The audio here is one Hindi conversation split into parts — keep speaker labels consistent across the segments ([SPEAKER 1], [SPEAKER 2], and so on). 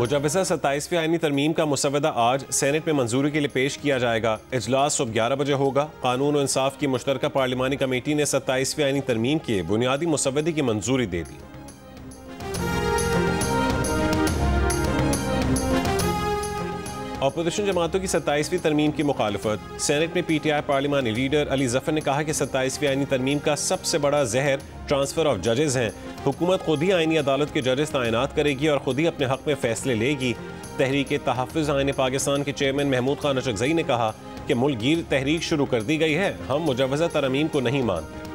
[SPEAKER 1] मुजव्वज़ा 27वीं आईनी तरमीम का मुसवदा आज सेनेट में मंजूरी के लिए पेश किया जाएगा। इजलास सुबह 11 बजे होगा। कानून और इंसाफ की मुश्तरका पार्लिमानी कमेटी ने 27वीं आईनी तरमीम के बुनियादी मुसवदे की मंजूरी दे दी। अपोजिशन जमातों की 27वीं तरमीम की मुखालफत। सेनेट में PTI पार्लिमानी लीडर अली जफर ने कहा कि 27वीं आईनी तरमीम का सबसे बड़ा जहर ट्रांसफर ऑफ जजेस हैं। हुकूमत खुद ही आईनी अदालत के जजेस तैनात करेगी और खुद ही अपने हक में फैसले लेगी। तहरीक तहफ़्फ़ुज़ आईन पाकिस्तान के चेयरमैन महमूद खान अशरगज़ई ने कहा कि मुल्कगीर तहरीक शुरू कर दी गई है, हम मुजव्वज़ा तरमीम को नहीं मानते।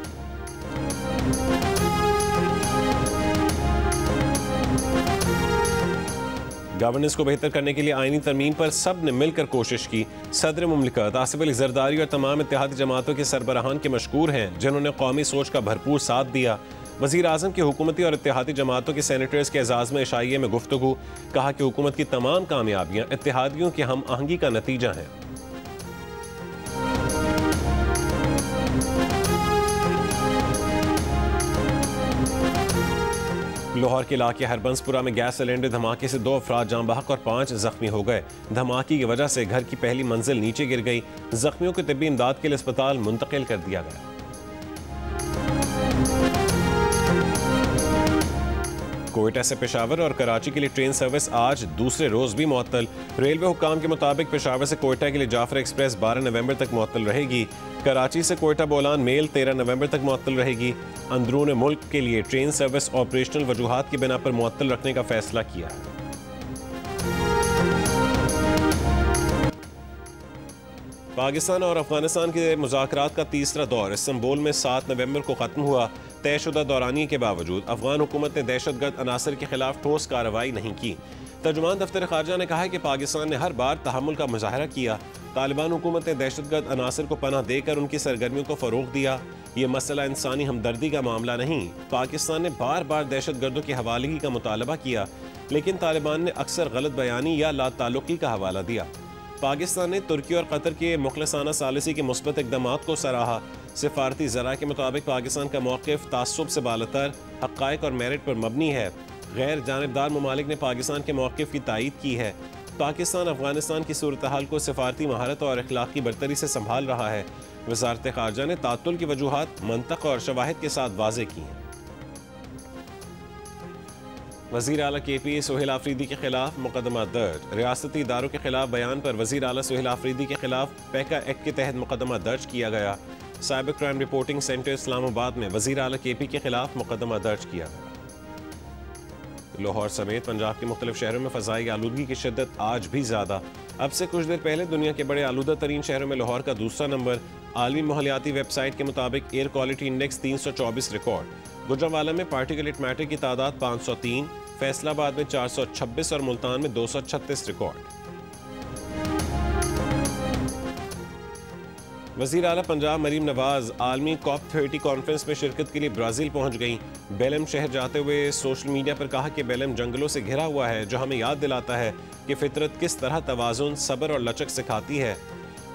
[SPEAKER 1] गवर्नेंस को बेहतर करने के लिए आईनी तरमीम पर सब ने मिलकर कोशिश की। सदर मुमलिकत आसिफ अली जरदारी और तमाम इत्तेहादी जमातों के सरबराहान के मशकूर हैं, जिन्होंने कौमी सोच का भरपूर साथ दिया। वज़ीर आज़म की हुकूमती और इत्तेहादी जमातों के सेनेटर्स के एजाज़ में इशाइये में गुफ्तगू। कहा कि हुकूमत की तमाम कामयाबियाँ इत्तेहादियों की हम आहंगी का नतीजा हैं। लाहौर के इलाके हरबंसपुरा में गैस सिलेंडर धमाके से 2 अफराद जाँ बहक और 5 जख्मी हो गए। धमाके की वजह से घर की पहली मंजिल नीचे गिर गई। जख्मियों को तिब्बी इमदाद के लिए अस्पताल मुंतकिल कर दिया गया। कोयटा से पेशावर और कराची के लिए ट्रेन सर्विस आज दूसरे रोज भी मुअत्तल। रेलवे हुक्काम के मुताबिक पेशावर से कोयटा के लिए जाफर एक्सप्रेस 12 नवंबर तक मुअत्तल रहेगी। कराची से कोयटा बोलान मेल 13 नवंबर तक मुअत्तल रहेगी। अंदरून मुल्क के लिए ट्रेन सर्विस ऑपरेशनल वजूहात की बिना पर मुअत्तल रखने का फैसला किया है। पाकिस्तान और अफगानिस्तान के मुज़ाकरात का तीसरा दौर इस्तांबुल में 7 नवंबर को ख़त्म हुआ। तयशुदा दौरानिए के बावजूद अफगान हुकूमत ने दहशतगर्द अनासर के खिलाफ ठोस कार्रवाई नहीं की। तर्जुमान दफ्तर खारजा ने कहा है कि पाकिस्तान ने हर बार तहम्मुल का मुजाहरा किया। तालिबान हुकूमत ने दहशतगर्द अनासर को पनाह देकर उनकी सरगर्मियों को फ़रोग़ दिया। ये मसला इंसानी हमदर्दी का मामला नहीं। पाकिस्तान ने बार बार दहशतगर्दों की हवालगी का मुतालबा किया, लेकिन तालिबान ने अक्सर गलत बयानी या लाताल्लुकी का हवाला दिया। पाकिस्तान ने तुर्की और कतर के मुखलसाना सालिसी के मुस्बत इक़दामात को सराहा। सिफारती ज़रा के मुताबिक पाकिस्तान का मौक़िफ़ तासुब से बालतर, हक़ाइक़ और मेरिट पर मबनी है। गैर जानिबदार ममालिक ने पाकिस्तान के मौक़िफ़ की तायीद की है। पाकिस्तान अफ़गानिस्तान की सूरत हाल को सिफारती महारत और अखलाक़ी बरतरी से संभाल रहा है। वज़ारत ख़ारजा ने तातुल की वजूहात मंतक़ और शवाहिद के साथ वाज़े की हैं। वज़ीर आला KP सोहेल आफरीदी के खिलाफ मुकदमा दर्ज। रियासती इदारों के खिलाफ बयान पर वज़ीर आला सोहेल आफरीदी के खिलाफ पैका एक्ट के तहत मुकदमा दर्ज किया गया। Cyber crime reporting centre Islamabad में वज़ीर आला KP के खिलाफ मुकदमा दर्ज किया गया। लाहौर समेत पंजाब के मुख्तलिफ शहरों में फ़ज़ाई आलूदगी की शिद्दत आज भी ज़्यादा। अब से कुछ देर पहले दुनिया के बड़े आलूदा तरीन शहरों में लाहौर का दूसरा नंबर। आलमी माहौलियाती वेबसाइट के मुताबिक air quality index 324 record. Gujranwala में पार्टिकुलेट मैटर की तादाद 503, फैसलाबाद में 426 और मुल्तान में 236 रिकॉर्ड। वज़ीर आला पंजाब मरीम नवाज आलमी COP30 कॉन्फ्रेंस में शिरकत के लिए ब्राज़ील पहुंच गईं। बेलम शहर जाते हुए सोशल मीडिया पर कहा कि बेलम जंगलों से घिरा हुआ है, जो हमें याद दिलाता है कि फितरत किस तरह तवाज़ुन, सब्र और लचक सिखाती है।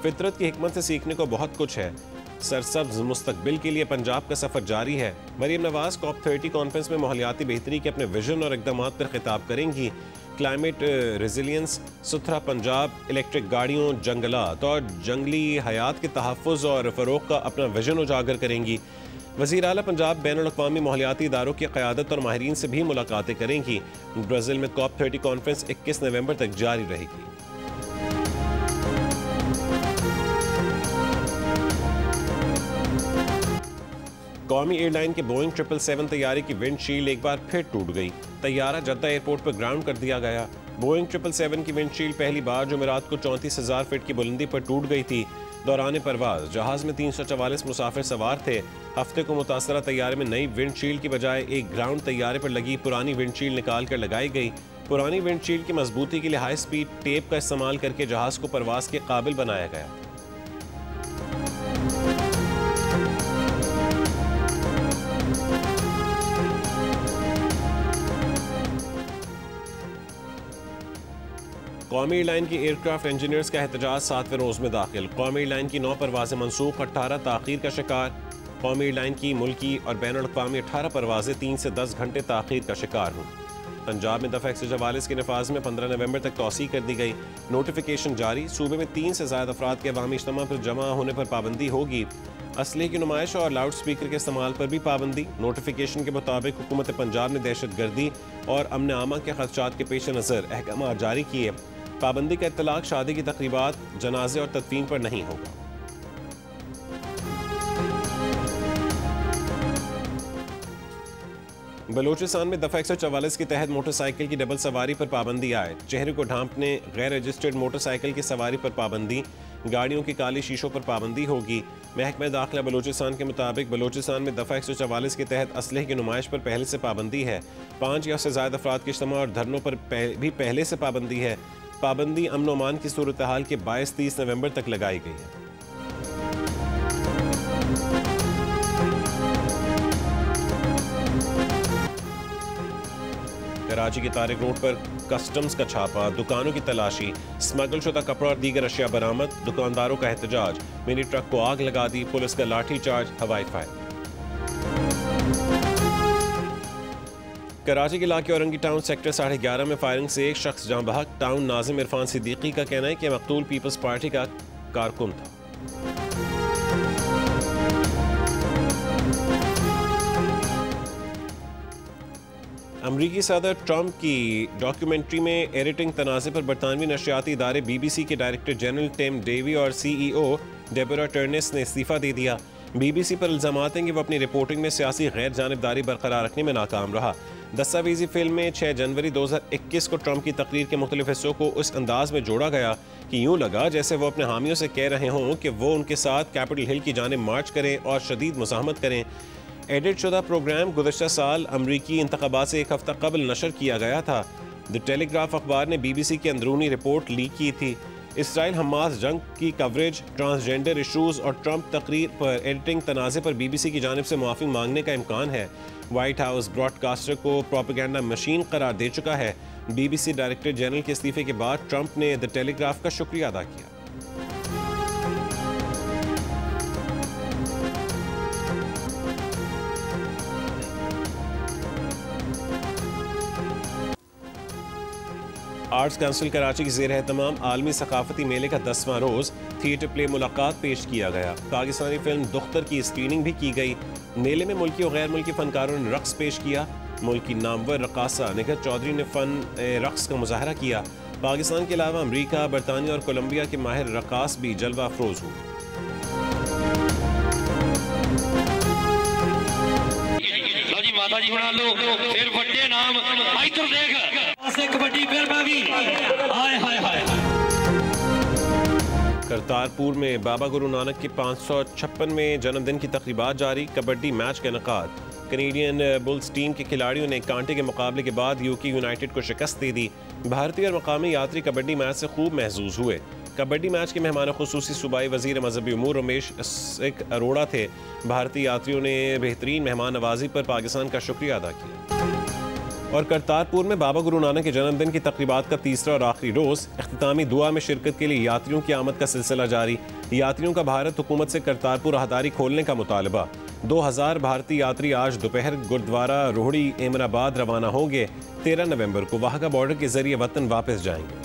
[SPEAKER 1] फितरत की हिकमत से सीखने को बहुत कुछ है। सरसब्ज मुस्तकबिल के लिए पंजाब का सफ़र जारी है। मरीम नवाज COP30 कॉन्फ्रेंस में माहौलियाती बेहतरी के अपने विजन और इक़दामात पर खिताब करेंगी। क्लाइमेट रेजिलियंस, सुथरा पंजाब, इलेक्ट्रिक गाड़ियों, जंगलात और जंगली हयात के तहफ़्फ़ुज़ और फ़रोग़ का अपना विजन उजागर करेंगी। वज़ीर आला पंजाब बैनुल अक़वामी माहौलियाती इदारों की क़यादत और माहिरीन से भी मुलाकातें करेंगी। ब्राज़ील में COP30 कॉन्फ्रेंस 21 नवंबर तक जारी रहेगी। कौमी एयरलाइन के बोइंग 777 तैयारी की विंडशील्ड एक बार फिर टूट गई। तैयारा जद्दा एयरपोर्ट पर ग्राउंड कर दिया गया। बोइंग 777 की विंडशील्ड पहली बार जुमेरात को 34,000 फीट की बुलंदी पर टूट गई थी। दौरान परवाज जहाज में 344 मुसाफिर सवार थे। हफ्ते को मुतासरा तैयारे में नई विंडशील्ड की बजाय एक ग्राउंड तैयारे पर लगी पुरानी विंडशील्ड निकाल कर लगाई गई। पुरानी विंडशील्ड की मजबूती के लिए हाई स्पीड टेप का इस्तेमाल करके जहाज को परवाज के काबिल बनाया गया। कौमी एयरलाइन की एयरक्राफ्ट इंजीनियर्स का एहतजाज 7वें रोज में दाखिल। कौमी एयरलाइन की 9 परवाजें मनसूख, 18 ताखीर का शिकार। कौमी एयरलाइन की मुल्की और बैनुल अक़वामी 18 परवाजें 3 से 10 घंटे ताखीर का शिकार हुई। पंजाब में दफ़ा 144 के नफाज में 15 नवंबर तक तौसी कर दी गई। नोटिफिकेशन जारी। सूबे में 3 से ज़्यादा अफराद के अवामी इज्तिमा पर जमा होने पर पाबंदी होगी। असलहे की नुमाइश और लाउड स्पीकर के इस्तेमाल पर भी पाबंदी। नोटिफिकेशन के मुताबिक हुकूमत पंजाब ने दहशत गर्दी और अमन आमा के खदशात के पेश नज़र अहकाम जारी किए। पाबंदी का इत्तलाक शादी की तकरीबात, जनाजे और तदफीन पर नहीं होगा। बलूचिस्तान में दफ़ा 144 के तहत मोटरसाइकिल की डबल सवारी पर पाबंदी आए। चेहरे को ढांपने गैर रजिस्टर्ड मोटरसाइकिल की सवारी पर पाबंदी। गाड़ियों के काले शीशों पर पाबंदी होगी। महकमा दाखिला बलूचिस्तान के मुताबिक बलूचिस्तान में दफ़ा 144 के तहत असलहे की नुमाइश पर पहले से पाबंदी है। 5 या उससे ज़्यादा अफराद के इज्तिमा और धरनों पर भी पहले से पाबंदी है। पाबंदी अमन व अमान की सूरत हाल के 22-30 नवंबर तक लगाई गई है। कराची के तारिक रोड पर कस्टम्स का छापा, दुकानों की तलाशी, स्मगल शुदा कपड़ा और दीगर अशिया बरामद। दुकानदारों का एहतजाज, मिनी ट्रक को आग लगा दी, पुलिस का लाठी चार्ज, हवाई फायर। कराची के इलाके औरंगी टाउन सेक्टर 11.5 में फायरिंग से एक शख्स जाँ बहक। टाउन नाजिम इरफान सिद्दीकी का कहना है कि मकतूल पीपल्स पार्टी का कारकुन था। अमरीकी सदर ट्रंप की डॉक्यूमेंट्री में एडिटिंग तनाज़े पर बरतानवी नशरियाती इदारे BBC के डायरेक्टर जनरल टिम डेवी और CEO डेबोरा टर्नेस ने इस्तीफ़ा दे दिया। BBC पर इल्ज़ामात हैं कि वो अपनी रिपोर्टिंग में सियासी गैर जानिबदारी बरकरार रखने में नाकाम रहा। दस्तावेजी फिल्म में 6 जनवरी 2021 को ट्रंप की तकरीर के मुख्तलिफ हिस्सों को उस अंदाज में जोड़ा गया कि यूँ लगा जैसे वो अपने हामियों से कह रहे हों कि वो उनके साथ कैपिटल हिल की जानिब मार्च करें और शदीद मुज़ाहमत करें। एडिट शुदा प्रोग्राम गुज़श्ता साल अमरीकी इंतख़ाबात से एक हफ़्ता कबल नशर किया गया था। द टेलीग्राफ अखबार ने BBC की अंदरूनी रिपोर्ट लीक की थी। इसराइल हमास जंग की कवरेज, ट्रांसजेंडर इशूज़ और ट्रंप तकरीर पर एडिटिंग तनाज़े पर BBC की जानिब से मुआफ़ी मांगने का इम्कान है। वाइट हाउस ब्रॉडकास्टर को प्रोपेगेंडा मशीन करार दे चुका है। BBC डायरेक्टर जनरल के इस्तीफ़े के बाद ट्रंप ने द टेलीग्राफ का शुक्रिया अदा किया। आर्ट्स काउंसिल कराची की ज़ेर एहतमाम आलमी सकाफती मेले का 10वां रोज़ थिएटर प्ले मुलाकात पेश किया गया। पाकिस्तानी फिल्म दुख्तर की स्क्रीनिंग भी की गई। मेले में मुल्की और गैर मुल्की फनकारों ने रक्स पेश किया। मुल्की नामवर रक्कासा निखत चौधरी ने रक्स का मुजाहरा किया। पाकिस्तान के अलावा अमरीका, बरतानिया और कोलंबिया के माहिर रक्कास भी जलवा अफरोज हुए। करतारपुर में बाबा गुरु नानक के 556वें जन्मदिन की तकरीबात जारी। कबड्डी मैच का इनेकाद। कैनेडियन बुल्स टीम के खिलाड़ियों ने कांटे के मुकाबले के बाद यूके यूनाइटेड को शिकस्त दे दी। भारतीय और मकामी यात्री कबड्डी मैच से खूब महजूज हुए। कबड्डी मैच के मेहमान खुसूसी सूबाई वजीर मजहबी उमूर रमेश अरोड़ा थे। भारतीय यात्रियों ने बेहतरीन मेहमान नवाजी पर पाकिस्तान का शुक्रिया अदा किया। और करतारपुर में बाबा गुरु नानक के जन्मदिन की तकरीबात का तीसरा और आखिरी रोज़ इख्तितामी दुआ में शिरकत के लिए यात्रियों की आमद का सिलसिला जारी। यात्रियों का भारत हुकूमत से करतारपुर राहदारी खोलने का मुतालबा। 2000 भारतीय यात्री आज दोपहर गुरुद्वारा रोहड़ी एमराबाद रवाना होंगे। 13 नवंबर को वहाँ का बॉर्डर के जरिए वतन वापस जाएंगे।